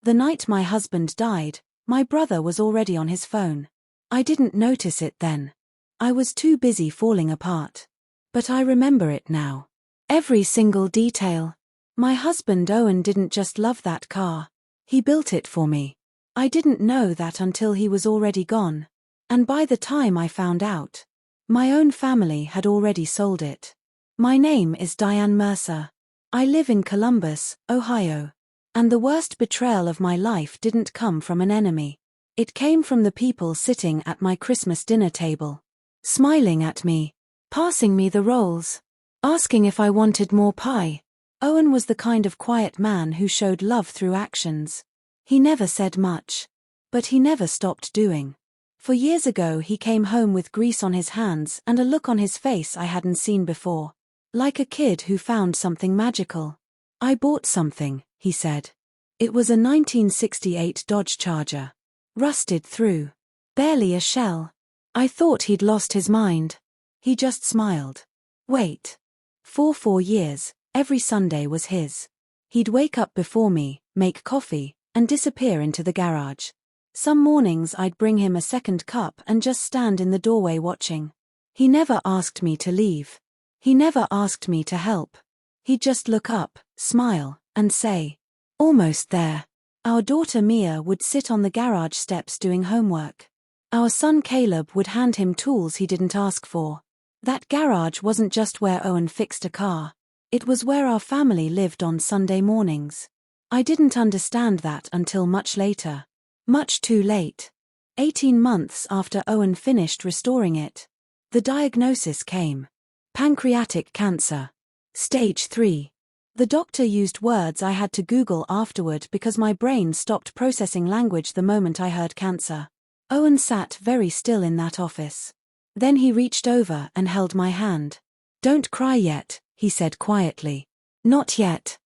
The night my husband died, my brother was already on his phone. I didn't notice it then. I was too busy falling apart. But I remember it now. Every single detail. My husband Owen didn't just love that car. He built it for me. I didn't know that until he was already gone. And by the time I found out, my own family had already sold it. My name is Diane Mercer. I live in Columbus, Ohio. And the worst betrayal of my life didn't come from an enemy. It came from the people sitting at my Christmas dinner table. Smiling at me. Passing me the rolls. Asking if I wanted more pie. Owen was the kind of quiet man who showed love through actions. He never said much. But he never stopped doing. For years ago he came home with grease on his hands and a look on his face I hadn't seen before. Like a kid who found something magical. I bought something, he said. It was a 1968 Dodge Charger. Rusted through. Barely a shell. I thought he'd lost his mind. He just smiled. Wait. For 4 years, every Sunday was his. He'd wake up before me, make coffee, and disappear into the garage. Some mornings I'd bring him a second cup and just stand in the doorway watching. He never asked me to leave. He never asked me to help. He'd just look up, smile, and say, "Almost there." Our daughter Mia would sit on the garage steps doing homework. Our son Caleb would hand him tools he didn't ask for. That garage wasn't just where Owen fixed a car. It was where our family lived on Sunday mornings. I didn't understand that until much later. Much too late. 18 months after Owen finished restoring it. The diagnosis came. Pancreatic cancer. Stage 3. The doctor used words I had to Google afterward because my brain stopped processing language the moment I heard cancer. Owen sat very still in that office. Then he reached over and held my hand. "Don't cry yet," he said quietly. "Not yet."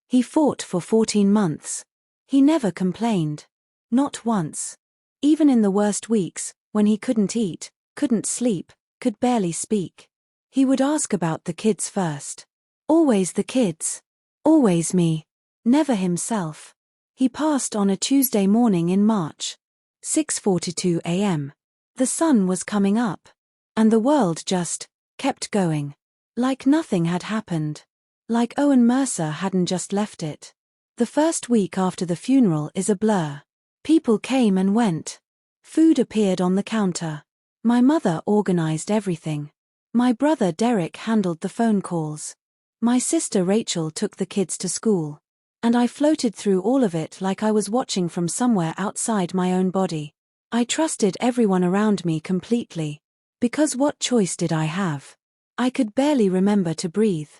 He fought for 14 months. He never complained. Not once. Even in the worst weeks, when he couldn't eat, couldn't sleep, could barely speak. He would ask about the kids first. Always the kids. Always me. Never himself. He passed on a Tuesday morning in March. 6:42 a.m. The sun was coming up. And the world just kept going. Like nothing had happened. Like Owen Mercer hadn't just left it. The first week after the funeral is a blur. People came and went. Food appeared on the counter. My mother organized everything. My brother Derek handled the phone calls. My sister Rachel took the kids to school. And I floated through all of it like I was watching from somewhere outside my own body. I trusted everyone around me completely. Because what choice did I have? I could barely remember to breathe.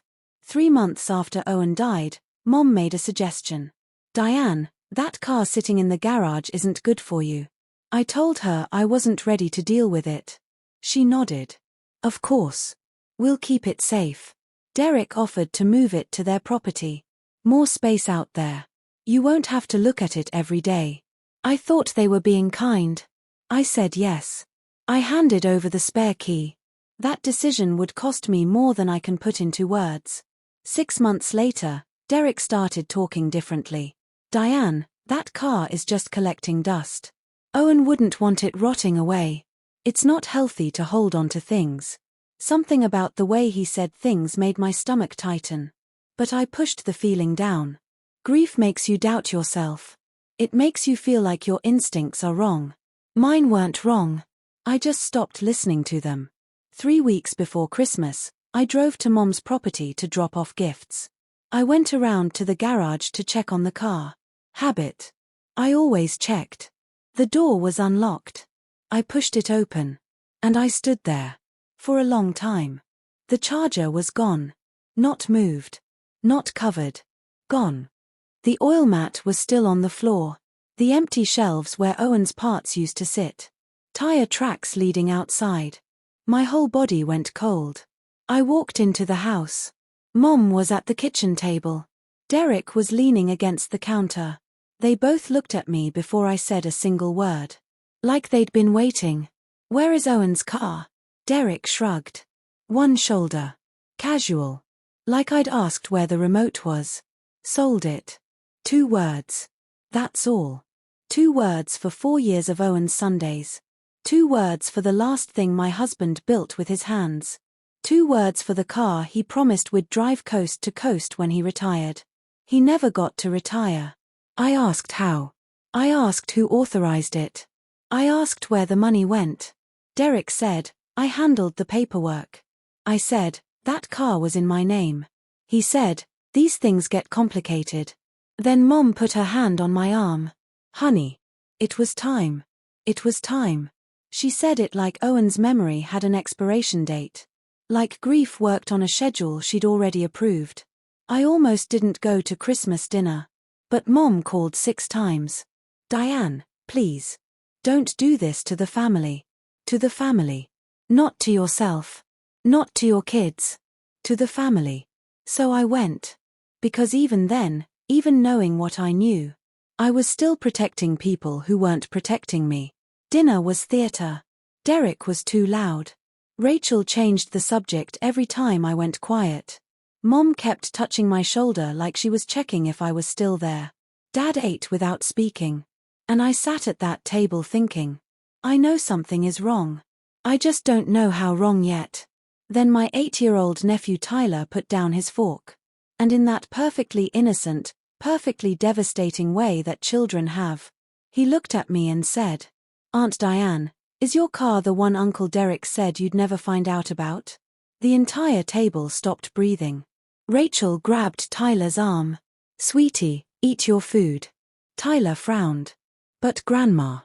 3 months after Owen died, Mom made a suggestion. "Diane, that car sitting in the garage isn't good for you." I told her I wasn't ready to deal with it. She nodded. "Of course. We'll keep it safe." Derek offered to move it to their property. "More space out there. You won't have to look at it every day." I thought they were being kind. I said yes. I handed over the spare key. That decision would cost me more than I can put into words. 6 months later, Derek started talking differently. "Diane, that car is just collecting dust. Owen wouldn't want it rotting away. It's not healthy to hold on to things." Something about the way he said things made my stomach tighten. But I pushed the feeling down. Grief makes you doubt yourself. It makes you feel like your instincts are wrong. Mine weren't wrong. I just stopped listening to them. 3 weeks before Christmas, I drove to Mom's property to drop off gifts. I went around to the garage to check on the car. Habit. I always checked. The door was unlocked. I pushed it open. And I stood there. For a long time. The charger was gone. Not moved. Not covered. Gone. The oil mat was still on the floor. The empty shelves where Owen's parts used to sit. Tire tracks leading outside. My whole body went cold. I walked into the house. Mom was at the kitchen table. Derek was leaning against the counter. They both looked at me before I said a single word. Like they'd been waiting. "Where is Owen's car?" Derek shrugged. One shoulder. Casual. Like I'd asked where the remote was. "Sold it." 2 words. That's all. 2 words for 4 years of Owen's Sundays. 2 words for the last thing my husband built with his hands. 2 words for the car he promised would drive coast to coast when he retired. He never got to retire. I asked how. I asked who authorized it. I asked where the money went. Derek said, I handled the paperwork. I said, that car was in my name. He said, these things get complicated. Then Mom put her hand on my arm. Honey. It was time. It was time. She said it like Owen's memory had an expiration date. Like grief worked on a schedule she'd already approved. I almost didn't go to Christmas dinner. But Mom called 6 times. Diane, please. Don't do this to the family. To the family. Not to yourself. Not to your kids. To the family. So I went. Because even then, even knowing what I knew, I was still protecting people who weren't protecting me. Dinner was theater. Derek was too loud. Rachel changed the subject every time I went quiet. Mom kept touching my shoulder like she was checking if I was still there. Dad ate without speaking. And I sat at that table thinking, I know something is wrong. I just don't know how wrong yet. Then my 8-year-old nephew Tyler put down his fork. And in that perfectly innocent, perfectly devastating way that children have, he looked at me and said, Aunt Diane, is your car the one Uncle Derek said you'd never find out about? The entire table stopped breathing. Rachel grabbed Tyler's arm. Sweetie, eat your food. Tyler frowned. But Grandma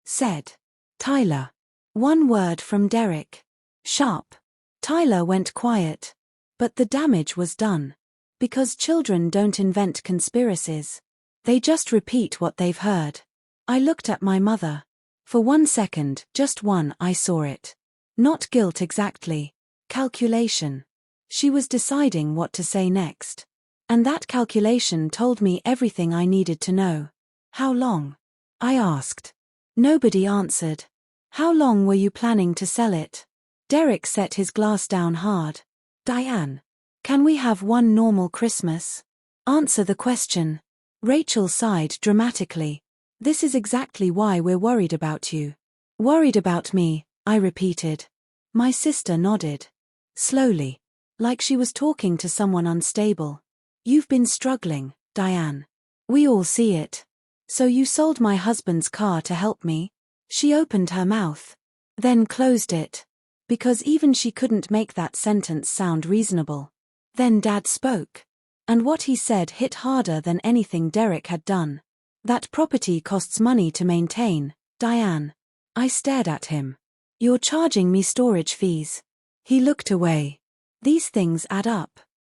said, Tyler. 1 word from Derek. Sharp. Tyler went quiet. But the damage was done. Because children don't invent conspiracies. They just repeat what they've heard. I looked at my mother. For 1 second, just one, I saw it. Not guilt exactly. Calculation. She was deciding what to say next. And that calculation told me everything I needed to know. How long? I asked. Nobody answered. How long were you planning to sell it? Derek set his glass down hard. Diane. Can we have one normal Christmas? Answer the question. Rachel sighed dramatically. This is exactly why we're worried about you. Worried about me, I repeated. My sister nodded. Slowly. Like she was talking to someone unstable. You've been struggling, Diane. We all see it. So you sold my husband's car to help me? She opened her mouth. Then closed it. Because even she couldn't make that sentence sound reasonable. Then Dad spoke. And what he said hit harder than anything Derek had done. That property costs money to maintain, Diane. I stared at him. You're charging me storage fees. He looked away. These things add up.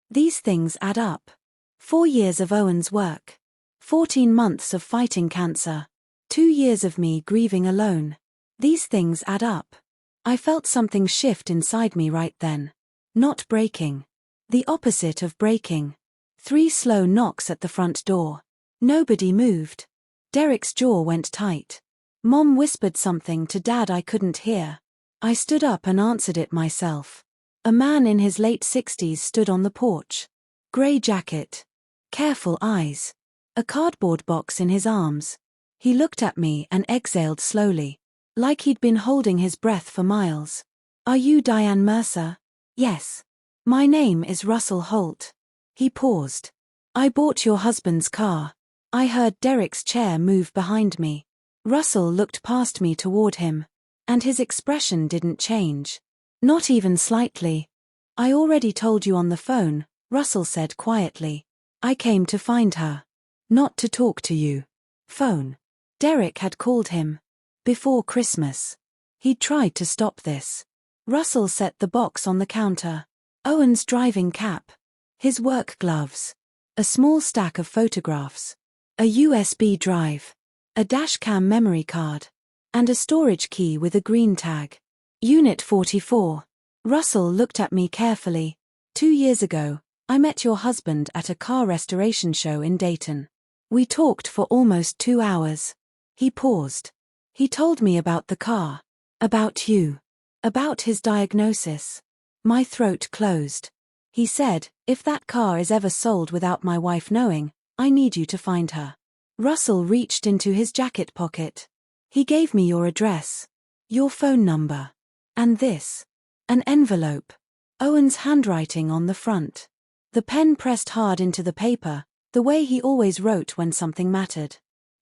These things add up. 4 years of Owen's work. 14 months of fighting cancer. 2 years of me grieving alone. These things add up. I felt something shift inside me right then. Not breaking. The opposite of breaking. 3 slow knocks at the front door. Nobody moved. Derek's jaw went tight. Mom whispered something to Dad I couldn't hear. I stood up and answered it myself. A man in his late 60s stood on the porch. Grey jacket. Careful eyes. A cardboard box in his arms. He looked at me and exhaled slowly. Like he'd been holding his breath for miles. Are you Diane Mercer? Yes. My name is Russell Holt. He paused. I bought your husband's car. I heard Derek's chair move behind me. Russell looked past me toward him. And his expression didn't change. Not even slightly. I already told you on the phone, Russell said quietly. I came to find her. Not to talk to you. Phone. Derek had called him. Before Christmas. He'd tried to stop this. Russell set the box on the counter. Owen's driving cap. His work gloves. A small stack of photographs. A USB drive. A dashcam memory card. And a storage key with a green tag. Unit 44. Russell looked at me carefully. 2 years ago, I met your husband at a car restoration show in Dayton. We talked for almost 2 hours. He paused. He told me about the car. About you. About his diagnosis. My throat closed. He said, if that car is ever sold without my wife knowing, I need you to find her. Russell reached into his jacket pocket. He gave me your address. Your phone number. And this. An envelope. Owen's handwriting on the front. The pen pressed hard into the paper, the way he always wrote when something mattered.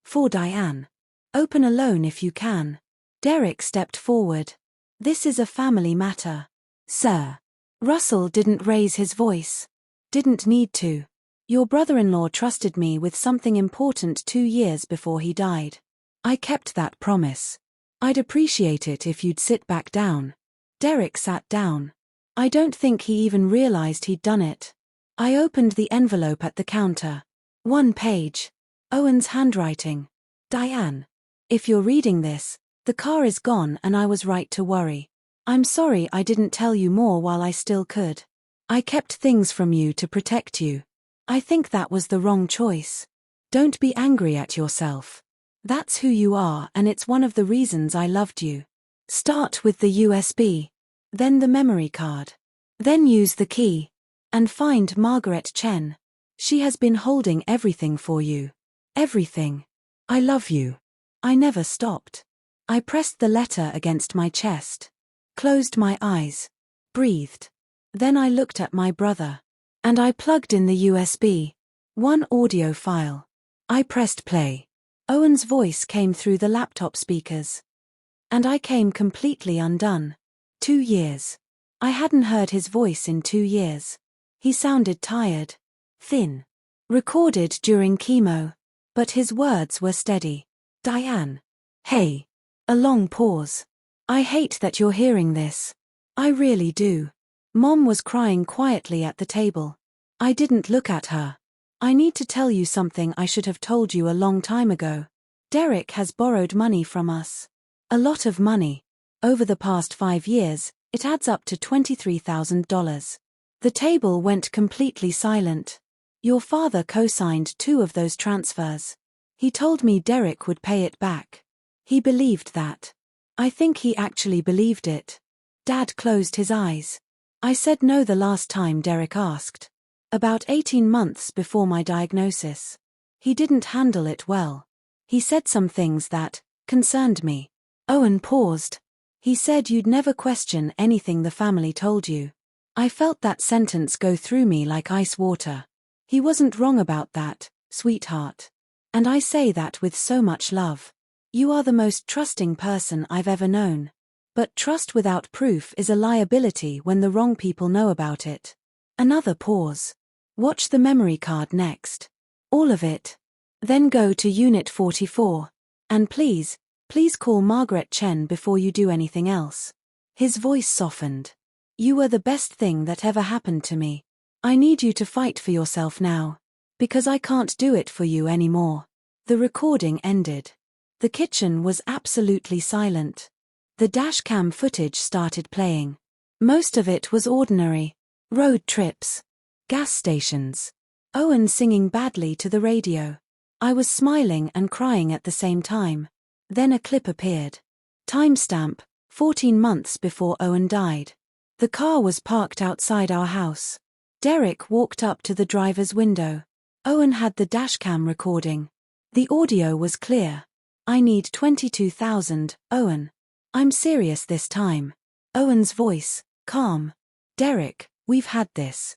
For Diane. Open alone if you can. Derek stepped forward. This is a family matter. Sir. Russell didn't raise his voice. Didn't need to. Your brother-in-law trusted me with something important 2 years before he died. I kept that promise. I'd appreciate it if you'd sit back down. Derek sat down. I don't think he even realized he'd done it. I opened the envelope at the counter. 1 page. Owen's handwriting. Diane. If you're reading this, the car is gone and I was right to worry. I'm sorry I didn't tell you more while I still could. I kept things from you to protect you. I think that was the wrong choice. Don't be angry at yourself. That's who you are and it's one of the reasons I loved you. Start with the USB. Then the memory card. Then use the key. And find Margaret Chen. She has been holding everything for you. Everything. I love you. I never stopped. I pressed the letter against my chest. Closed my eyes. Breathed. Then I looked at my brother. And I plugged in the USB. 1 audio file. I pressed play. Owen's voice came through the laptop speakers. And I came completely undone. 2 years. I hadn't heard his voice in 2 years. He sounded tired. Thin. Recorded during chemo. But his words were steady. Diane. Hey. A long pause. I hate that you're hearing this. I really do. Mom was crying quietly at the table. I didn't look at her. I need to tell you something I should have told you a long time ago. Derek has borrowed money from us. A lot of money. Over the past 5 years, it adds up to $23,000. The table went completely silent. Your father co-signed 2 of those transfers. He told me Derek would pay it back. He believed that. I think he actually believed it. Dad closed his eyes. I said no the last time Derek asked. About 18 months before my diagnosis. He didn't handle it well. He said some things that concerned me. Owen paused. He said you'd never question anything the family told you. I felt that sentence go through me like ice water. He wasn't wrong about that, sweetheart. And I say that with so much love. You are the most trusting person I've ever known. But trust without proof is a liability when the wrong people know about it. Another pause. Watch the memory card next. All of it. Then go to Unit 44. And please call Margaret Chen before you do anything else. His voice softened. You were the best thing that ever happened to me. I need you to fight for yourself now. Because I can't do it for you anymore. The recording ended. The kitchen was absolutely silent. The dashcam footage started playing. Most of it was ordinary. Road trips. Gas stations. Owen singing badly to the radio. I was smiling and crying at the same time. Then a clip appeared. Timestamp, 14 months before Owen died. The car was parked outside our house. Derek walked up to the driver's window. Owen had the dashcam recording. The audio was clear. I need 22,000, Owen. I'm serious this time. Owen's voice, calm. Derek, we've had this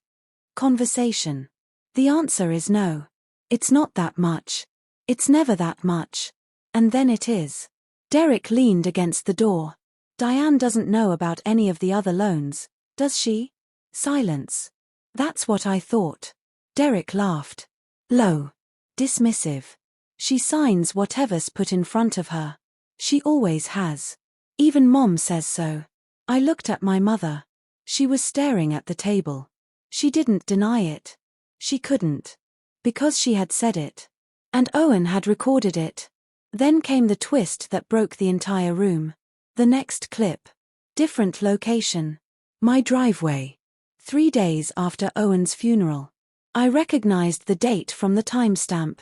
conversation. The answer is no. It's not that much. It's never that much. And then it is. Derek leaned against the door. Diane doesn't know about any of the other loans, does she? Silence. That's what I thought. Derek laughed. Low. Dismissive. She signs whatever's put in front of her. She always has. Even Mom says so. I looked at my mother. She was staring at the table. She didn't deny it. She couldn't. Because she had said it. And Owen had recorded it. Then came the twist that broke the entire room. The next clip. Different location. My driveway. 3 days after Owen's funeral. I recognized the date from the timestamp.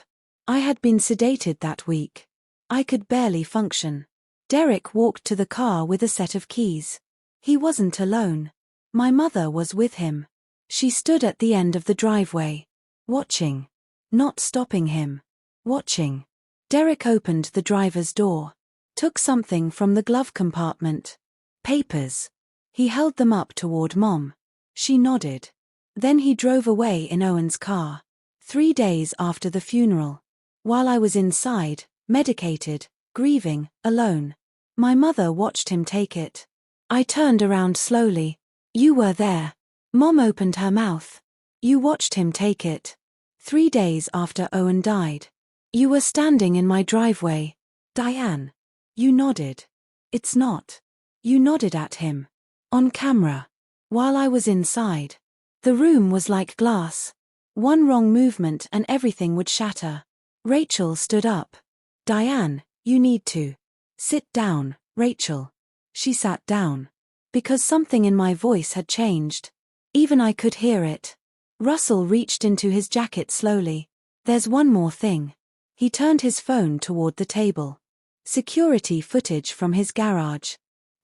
I had been sedated that week. I could barely function. Derek walked to the car with a set of keys. He wasn't alone. My mother was with him. She stood at the end of the driveway. Watching. Not stopping him. Watching. Derek opened the driver's door. Took something from the glove compartment. Papers. He held them up toward Mom. She nodded. Then he drove away in Owen's car. 3 days after the funeral. While I was inside, medicated, grieving, alone. My mother watched him take it. I turned around slowly. You were there. Mom opened her mouth. You watched him take it. 3 days after Owen died. You were standing in my driveway. Diane. You nodded. It's not. You nodded at him. On camera. While I was inside. The room was like glass. One wrong movement and everything would shatter. Rachel stood up. Diane, you need to. Sit down, Rachel. She sat down. Because something in my voice had changed. Even I could hear it. Russell reached into his jacket slowly. There's one more thing. He turned his phone toward the table. Security footage from his garage.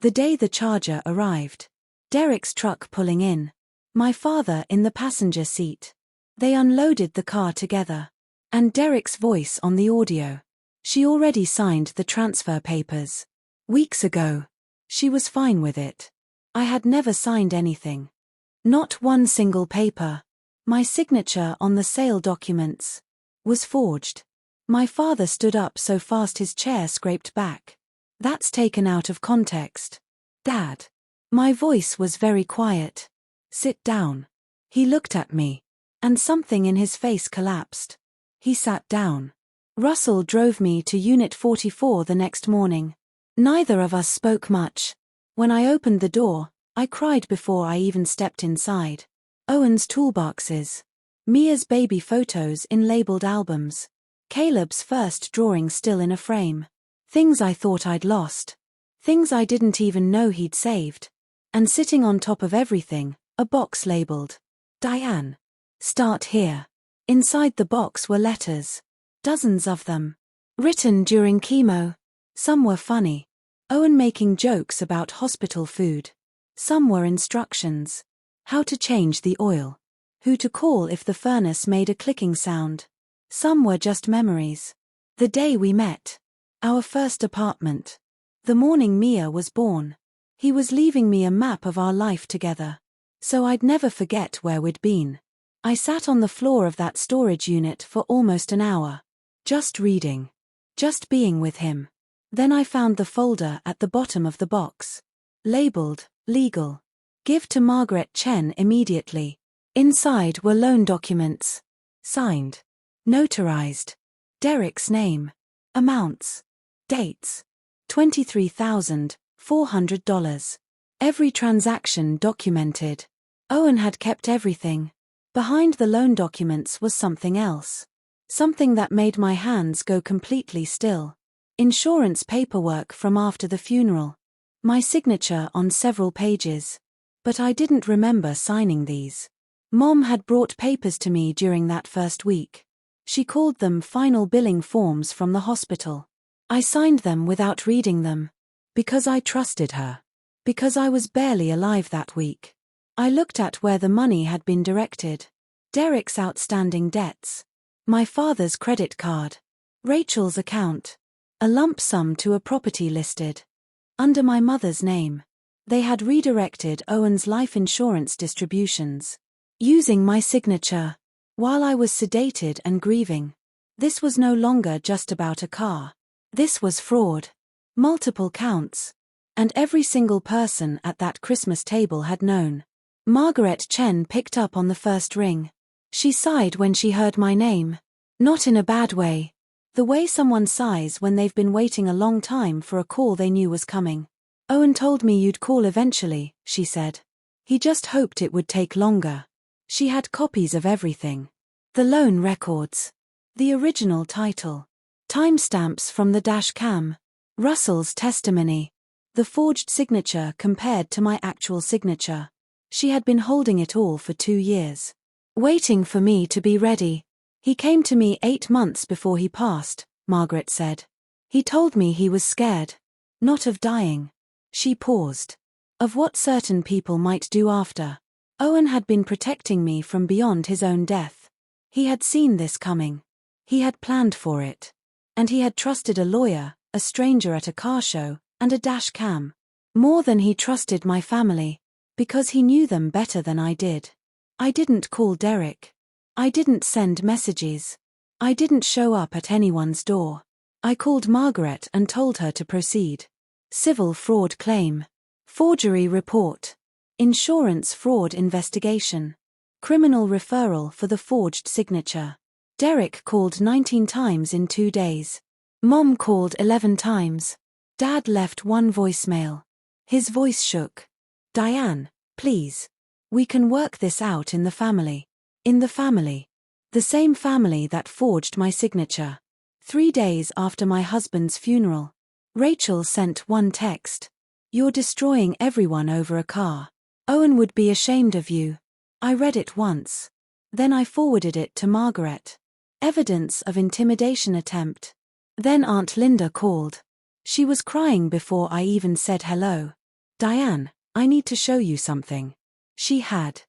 The day the charger arrived. Derek's truck pulling in. My father in the passenger seat. They unloaded the car together. And Derek's voice on the audio. She already signed the transfer papers. Weeks ago. She was fine with it. I had never signed anything. Not one single paper. My signature on the sale documents was forged. My father stood up so fast his chair scraped back. That's taken out of context. Dad. My voice was very quiet. Sit down. He looked at me. And something in his face collapsed. He sat down. Russell drove me to Unit 44 the next morning. Neither of us spoke much. When I opened the door, I cried before I even stepped inside. Owen's toolboxes. Mia's baby photos in labeled albums. Caleb's first drawing still in a frame. Things I thought I'd lost. Things I didn't even know he'd saved. And sitting on top of everything, a box labeled Diane. Start here. Inside the box were letters. Dozens of them. Written during chemo. Some were funny. Owen making jokes about hospital food. Some were instructions. How to change the oil. Who to call if the furnace made a clicking sound. Some were just memories. The day we met. Our first apartment. The morning Mia was born. He was leaving me a map of our life together. So I'd never forget where we'd been. I sat on the floor of that storage unit for almost an hour. Just reading. Just being with him. Then I found the folder at the bottom of the box. Labeled, legal. Give to Margaret Chen immediately. Inside were loan documents. Signed. Notarized. Derek's name. Amounts. Dates. $23,400. Every transaction documented. Owen had kept everything. Behind the loan documents was something else. Something that made my hands go completely still. Insurance paperwork from after the funeral. My signature on several pages. But I didn't remember signing these. Mom had brought papers to me during that first week. She called them final billing forms from the hospital. I signed them without reading them. Because I trusted her. Because I was barely alive that week. I looked at where the money had been directed. Derek's outstanding debts. My father's credit card. Rachel's account. A lump sum to a property listed. Under my mother's name. They had redirected Owen's life insurance distributions. Using my signature. While I was sedated and grieving. This was no longer just about a car. This was fraud. Multiple counts. And every single person at that Christmas table had known. Margaret Chen picked up on the first ring. She sighed when she heard my name. Not in a bad way. The way someone sighs when they've been waiting a long time for a call they knew was coming. Owen told me you'd call eventually, she said. He just hoped it would take longer. She had copies of everything. The loan records. The original title. Timestamps from the dash cam. Russell's testimony. The forged signature compared to my actual signature. She had been holding it all for 2 years. Waiting for me to be ready. He came to me 8 months before he passed, Margaret said. He told me he was scared. Not of dying. She paused. Of what certain people might do after. Owen had been protecting me from beyond his own death. He had seen this coming. He had planned for it. And he had trusted a lawyer, a stranger at a car show, and a dash cam. More than he trusted my family. Because he knew them better than I did. I didn't call Derek. I didn't send messages. I didn't show up at anyone's door. I called Margaret and told her to proceed. Civil fraud claim. Forgery report. Insurance fraud investigation. Criminal referral for the forged signature. Derek called 19 times in 2 days. Mom called 11 times. Dad left 1 voicemail. His voice shook. Diane, please. We can work this out in the family. In the family. The same family that forged my signature. 3 days after my husband's funeral. Rachel sent 1 text. You're destroying everyone over a car. Owen would be ashamed of you. I read it once. Then I forwarded it to Margaret. Evidence of intimidation attempt. Then Aunt Linda called. She was crying before I even said hello. Diane, I need to show you something. She had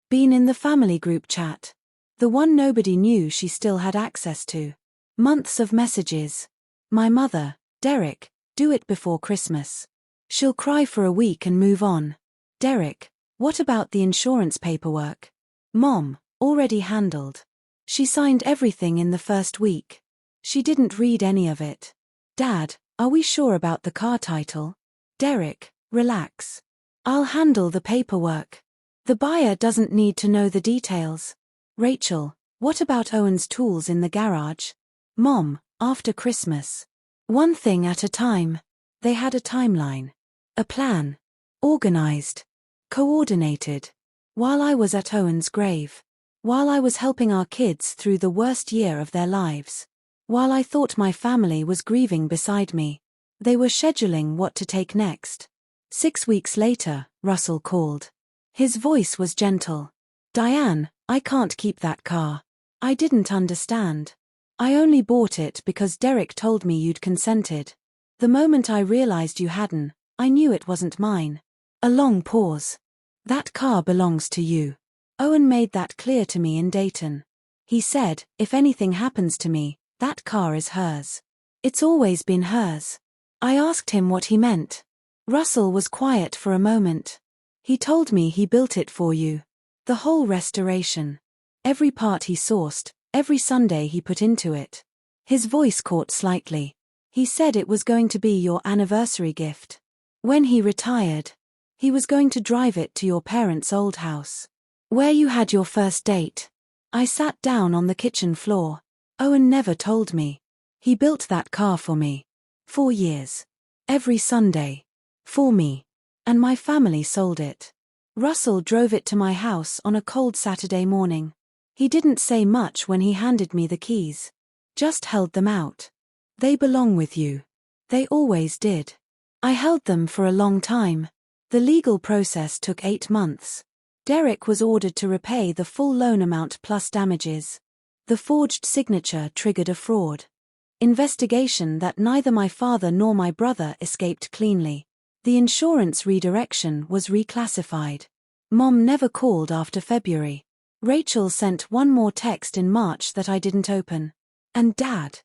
been in the family group chat. The one nobody knew she still had access to. Months of messages. My mother, Derek, do it before Christmas. She'll cry for a week and move on. Derek, what about the insurance paperwork? Mom, already handled. She signed everything in the first week. She didn't read any of it. Dad, are we sure about the car title? Derek, relax. I'll handle the paperwork. The buyer doesn't need to know the details. Rachel, what about Owen's tools in the garage? Mom, after Christmas. One thing at a time. They had a timeline. A plan. Organized. Coordinated. While I was at Owen's grave. While I was helping our kids through the worst year of their lives. While I thought my family was grieving beside me. They were scheduling what to take next. 6 weeks later, Russell called. His voice was gentle. Diane, I can't keep that car. I didn't understand. I only bought it because Derek told me you'd consented. The moment I realized you hadn't, I knew it wasn't mine. A long pause. That car belongs to you. Owen made that clear to me in Dayton. He said, if anything happens to me, that car is hers. It's always been hers. I asked him what he meant. Russell was quiet for a moment. He told me he built it for you. The whole restoration. Every part he sourced, every Sunday he put into it. His voice caught slightly. He said it was going to be your anniversary gift. When he retired, he was going to drive it to your parents' old house. Where you had your first date. I sat down on the kitchen floor. Owen never told me. He built that car for me. 4 years. Every Sunday. For me. And my family sold it. Russell drove it to my house on a cold Saturday morning. He didn't say much when he handed me the keys. Just held them out. They belong with you. They always did. I held them for a long time. The legal process took 8 months. Derek was ordered to repay the full loan amount plus damages. The forged signature triggered a fraud investigation that neither my father nor my brother escaped cleanly. The insurance redirection was reclassified. Mom never called after February. Rachel sent 1 more text in March that I didn't open. And Dad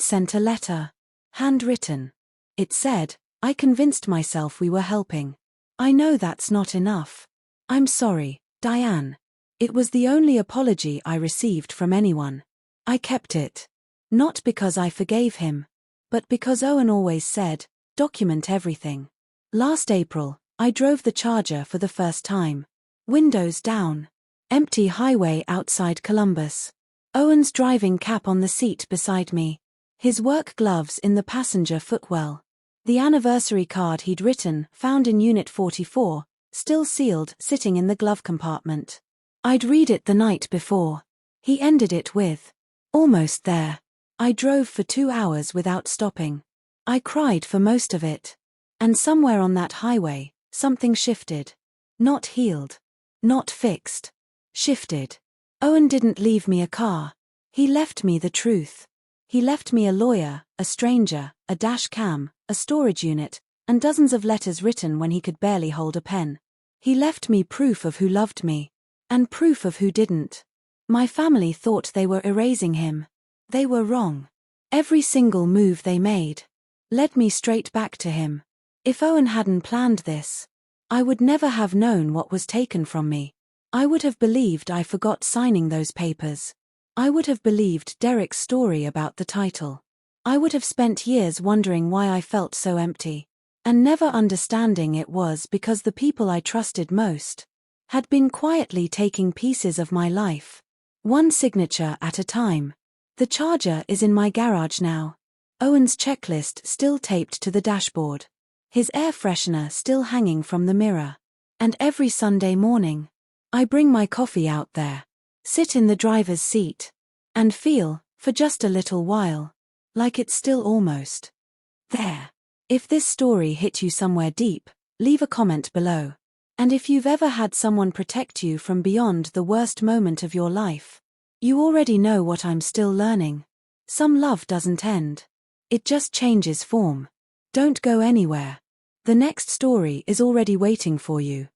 sent a letter. Handwritten. It said, I convinced myself we were helping. I know that's not enough. I'm sorry, Diane. It was the only apology I received from anyone. I kept it. Not because I forgave him, but because Owen always said, document everything. Last April, I drove the Charger for the first time. Windows down. Empty highway outside Columbus. Owen's driving cap on the seat beside me. His work gloves in the passenger footwell. The anniversary card he'd written, found in Unit 44, still sealed, sitting in the glove compartment. I'd read it the night before. He ended it with, almost there. I drove for 2 hours without stopping. I cried for most of it. And somewhere on that highway, something shifted. Not healed. Not fixed. Shifted. Owen didn't leave me a car. He left me the truth. He left me a lawyer, a stranger, a dash cam, a storage unit, and dozens of letters written when he could barely hold a pen. He left me proof of who loved me. And proof of who didn't. My family thought they were erasing him. They were wrong. Every single move they made led me straight back to him. If Owen hadn't planned this, I would never have known what was taken from me. I would have believed I forgot signing those papers. I would have believed Derek's story about the title. I would have spent years wondering why I felt so empty, and never understanding it was because the people I trusted most had been quietly taking pieces of my life, one signature at a time. The charger is in my garage now. Owen's checklist still taped to the dashboard. His air freshener still hanging from the mirror. And every Sunday morning, I bring my coffee out there, sit in the driver's seat, and feel, for just a little while, like it's still almost there. If this story hit you somewhere deep, leave a comment below. And if you've ever had someone protect you from beyond the worst moment of your life, you already know what I'm still learning. Some love doesn't end. It just changes form. Don't go anywhere. The next story is already waiting for you.